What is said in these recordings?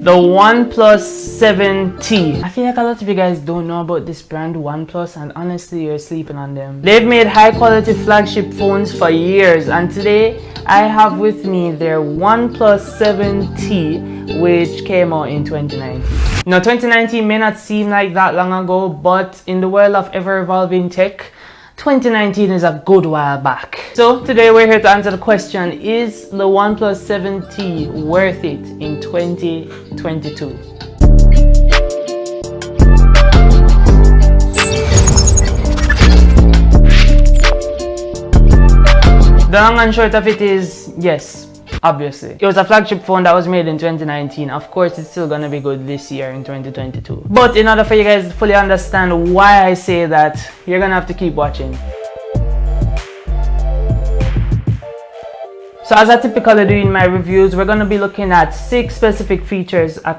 The OnePlus 7T. I feel like a lot of you guys don't know about this brand OnePlus, and honestly you're sleeping on them. They've made high quality flagship phones for years, and today I have with me their OnePlus 7T, which came out in 2019. Now 2019 may not seem like that long ago, but in the world of ever evolving tech, 2019 is a good while back. So today we're here to answer the question, is the OnePlus 7T worth it in 2022? The long and short of it is, yes. Obviously, it was a flagship phone that was made in 2019. Of course, it's still gonna be good this year in 2022. But in order for you guys to fully understand why I say that, you're gonna have to keep watching. So as I typically do in my reviews, we're going to be looking at 6 specific features. I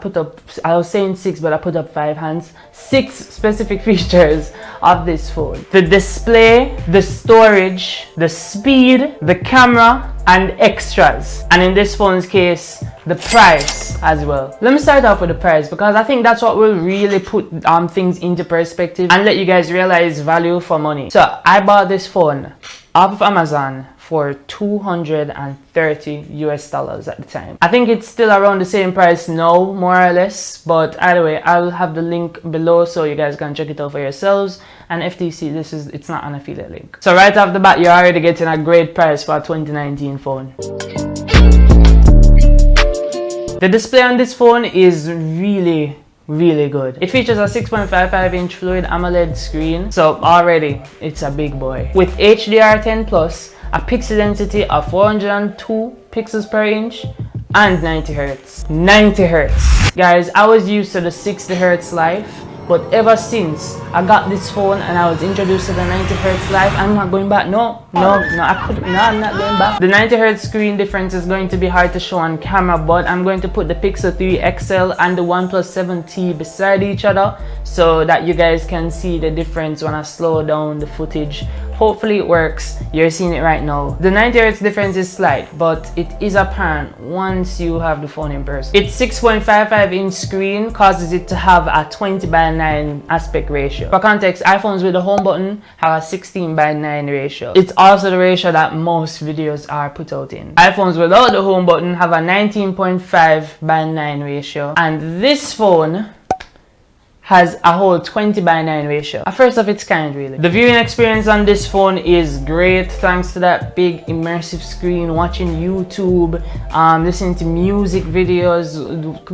was saying 6, but I put up 5 hands. 6 specific features of this phone: the display, the storage, the speed, the camera, and extras. And in this phone's case, the price as well. Let me start off with the price, because I think that's what will really put things into perspective and let you guys realize value for money. So I bought this phone off of Amazon for $230 US at the time. I think it's still around the same price now, more or less, but either way, I'll have the link below so you guys can check it out for yourselves. And FTC, it's not an affiliate link. So right off the bat, you're already getting a great price for a 2019 phone. The display on this phone is really good. It features a 6.55-inch fluid AMOLED screen, so already it's a big boy. With HDR10 Plus, a pixel density of 402 pixels per inch, and 90 Hz. 90 Hz. Guys, I was used to the 60 Hz life, but ever since I got this phone and I was introduced to the 90 Hz life, I'm not going back. No, I'm not going back. The 90 Hz screen difference is going to be hard to show on camera, but I'm going to put the Pixel 3 XL and the OnePlus 7T beside each other so that you guys can see the difference when I slow down the footage. Hopefully it works. You're seeing it right now. The 90 Hz difference is slight, but it is apparent once you have the phone in person. Its 6.55-inch screen causes it to have a 20:9 aspect ratio. For context, iPhones with the home button have a 16:9 ratio. It's also the ratio that most videos are put out in. iPhones without the home button have a 19.5:9 ratio, and this phone has a whole 20:9 ratio. A first of its kind, really. The viewing experience on this phone is great thanks to that big immersive screen, watching YouTube, listening to music videos,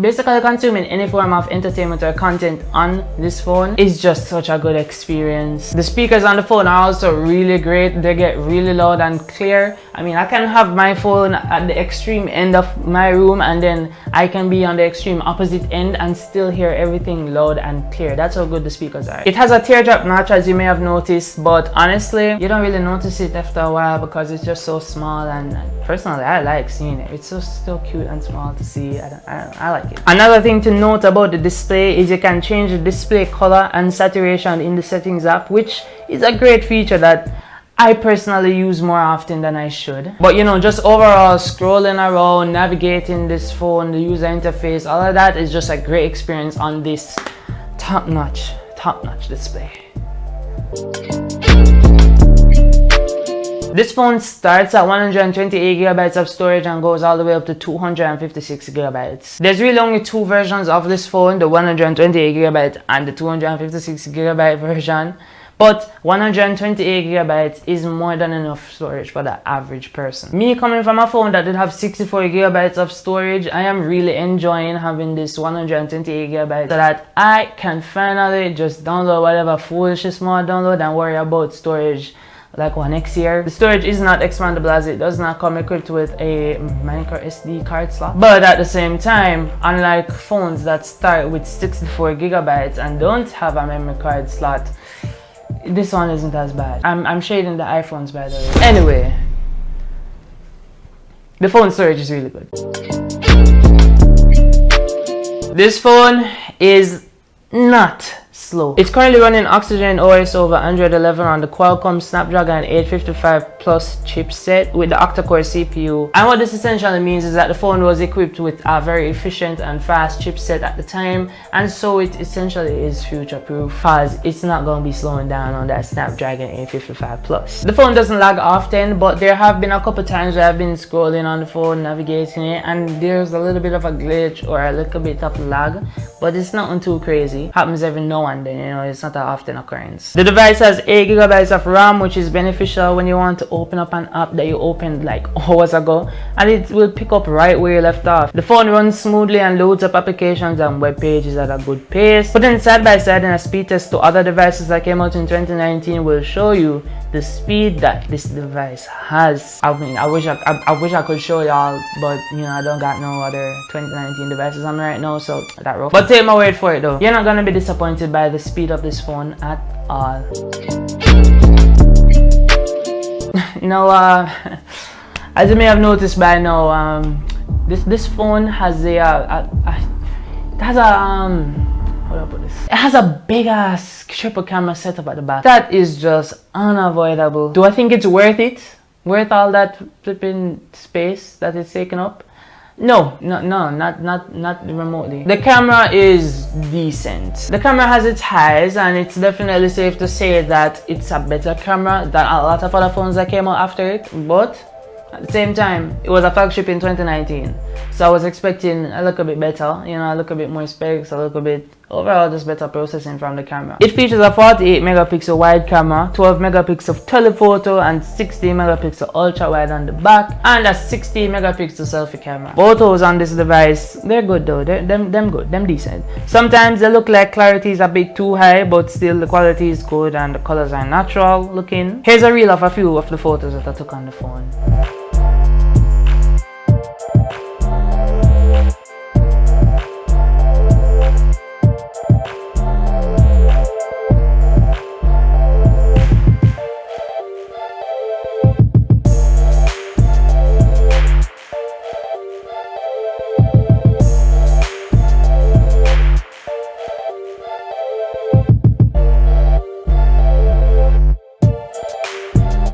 basically consuming any form of entertainment or content on this phone is just such a good experience. The speakers on the phone are also really great. They get really loud and clear. I mean, I can have my phone at the extreme end of my room and then I can be on the extreme opposite end and still hear everything loud and clear. That's how good the speakers are. It has a teardrop notch, as you may have noticed, but honestly you don't really notice it after a while because it's just so small, and personally I like seeing it. It's so cute and small to see. I like it. Another thing to note about the display is you can change the display color and saturation in the settings app, which is a great feature that I personally use more often than I should. But you know, just overall scrolling around, navigating this phone, the user interface, all of that is just a great experience on this top-notch display. This phone starts at 128 GB of storage and goes all the way up to 256 GB. There's really only 2 versions of this phone, the 128 GB and the 256 GB version. But 128 GB is more than enough storage for the average person. Me coming from a phone that did have 64 GB of storage, I am really enjoying having this 128 GB so that I can finally just download whatever foolish small download and worry about storage like next year. The storage is not expandable as it does not come equipped with a micro SD card slot. But at the same time, unlike phones that start with 64 GB and don't have a memory card slot, this one isn't as bad. I'm shading the iPhones, by the way. Anyway, the phone storage is really good. This phone is not slow. It's currently running Oxygen OS over Android 11 on the Qualcomm Snapdragon 855 Plus chipset with the octa-core CPU. And what this essentially means is that the phone was equipped with a very efficient and fast chipset at the time, and so it essentially is future-proof because it's not going to be slowing down on that Snapdragon 855 Plus. The phone doesn't lag often, but there have been a couple times where I've been scrolling on the phone, navigating it, and there's a little bit of a glitch or a little bit of lag, but it's nothing too crazy. Happens every now and then, you know, it's not an often occurrence. The device has 8 GB of RAM, which is beneficial when you want to open up an app that you opened like hours ago, and it will pick up right where you left off. The phone runs smoothly and loads up applications and web pages at a good pace. Putting side by side in a speed test to other devices that came out in 2019 will show you the speed that this device has. I mean, I wish I could show y'all, but you know, I don't got no other 2019 devices on me right now, so that rough. But take my word for it though, you're not gonna be disappointed by the speed of this phone at all. You know, as you may have noticed by now, this phone has it has a big ass triple camera setup at the back. That is just unavoidable. Do I think it's worth it? Worth all that flipping space that it's taken up? No, not remotely. The camera is decent. The camera has its highs, and it's definitely safe to say that it's a better camera than a lot of other phones that came out after it, but at the same time, it was a flagship in 2019, so I was expecting a little bit better, you know, a little bit more specs, a little bit overall just better processing from the camera. It features a 48 megapixel wide camera, 12 megapixel telephoto, and 16 megapixel ultra wide on the back, and a 60 megapixel selfie camera. Photos on this device, they're good though, them good, them decent. Sometimes they look like clarity is a bit too high, but still the quality is good and the colors are natural looking. Here's a reel of a few of the photos that I took on the phone.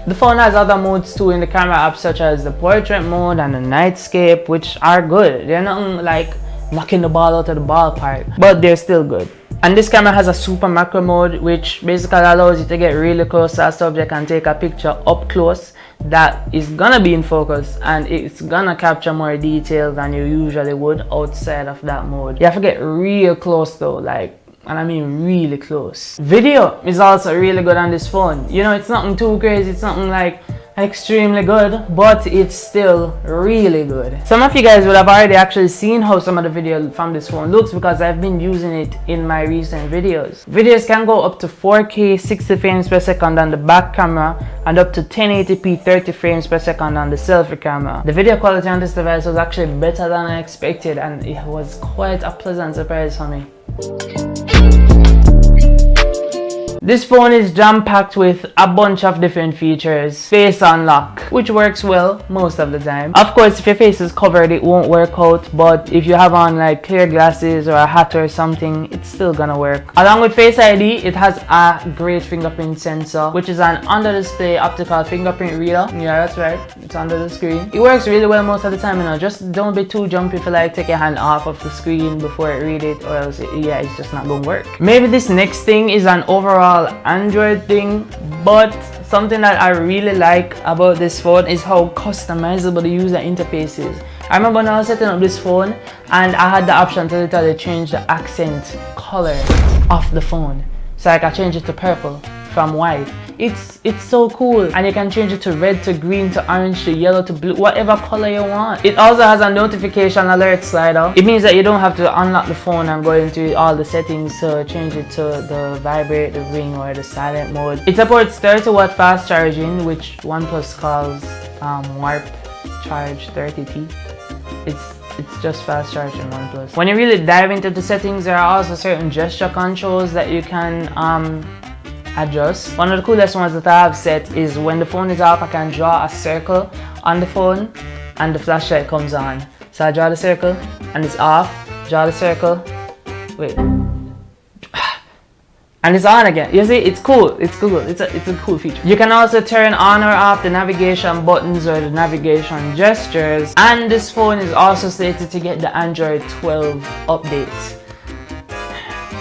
The phone has other modes too in the camera app, such as the portrait mode and the nightscape, which are good. They're not like knocking the ball out of the ballpark, but they're still good. And this camera has a super macro mode, which basically allows you to get really close to a subject and take a picture up close that is gonna be in focus, and it's gonna capture more detail than you usually would outside of that mode. You have to get real close though, like, and I mean really close. Video is also really good on this phone. You know, it's nothing too crazy, it's nothing like extremely good, but it's still really good. Some of you guys would have already actually seen how some of the video from this phone looks, because I've been using it in my recent videos. Videos can go up to 4K 60 frames per second on the back camera and up to 1080p 30 frames per second on the selfie camera. The video quality on this device was actually better than I expected, and it was quite a pleasant surprise for me. This phone is jam-packed with a bunch of different features. Face unlock, which works well most of the time. Of course, if your face is covered, it won't work out, but if you have on like clear glasses or a hat or something, it's still gonna work. Along with Face ID, it has a great fingerprint sensor, which is an under-display optical fingerprint reader. Yeah, that's right, it's under the screen. It works really well most of the time, you know. Just don't be too jumpy if you like take your hand off of the screen before it read it, or else it's just not gonna work. Maybe this next thing is an overall Android thing, but something that I really like about this phone is how customizable the user interface is. I remember when I was setting up this phone and I had the option to literally change the accent color of the phone, so I can change it to purple from white. It's so cool, and you can change it to red to green to orange to yellow to blue, whatever color you want. It also has a notification alert slider. It means that you don't have to unlock the phone and go into all the settings to change it to the vibrate, the ring, or the silent mode. It supports 30-watt fast charging, which OnePlus calls Warp Charge 30T. It's just fast charging OnePlus. When you really dive into the settings, there are also certain gesture controls that you can adjust. One of the coolest ones that I have set is when the phone is off, I can draw a circle on the phone and the flashlight comes on. So I draw the circle and it's off, draw the circle, wait, and it's on again. You see, it's cool. It's cool. It's a cool feature. You can also turn on or off the navigation buttons or the navigation gestures. And this phone is also slated to get the Android 12 updates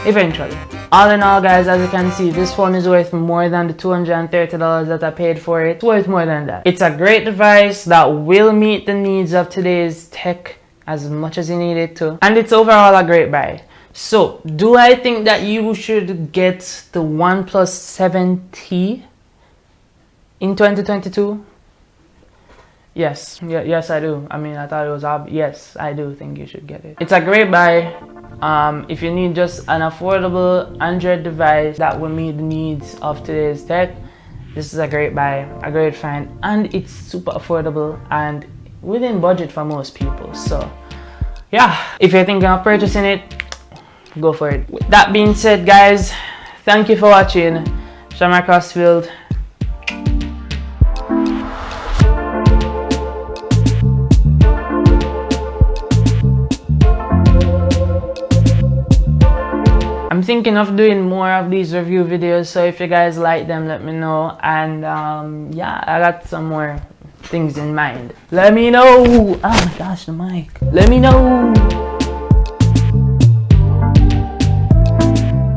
eventually. All in all, guys, as you can see, this phone is worth more than the $230 that I paid for it. It's worth more than that. It's a great device that will meet the needs of today's tech as much as you need it to. And it's overall a great buy. So, do I think that you should get the OnePlus 7T in 2022? Yes. Yes, I do. I mean, I thought it was obvious. Yes, I do think you should get it. It's a great buy. If you need just an affordable Android device that will meet the needs of today's tech, this is a great buy, a great find, and it's super affordable and within budget for most people. So, yeah, if you're thinking of purchasing it, go for it. With that being said, guys, thank you for watching. Shamar Crossfield. I'm thinking of doing more of these review videos, so if you guys like them, let me know. And yeah, I got some more things in mind. Let me know. Oh my gosh, the mic. Let me know.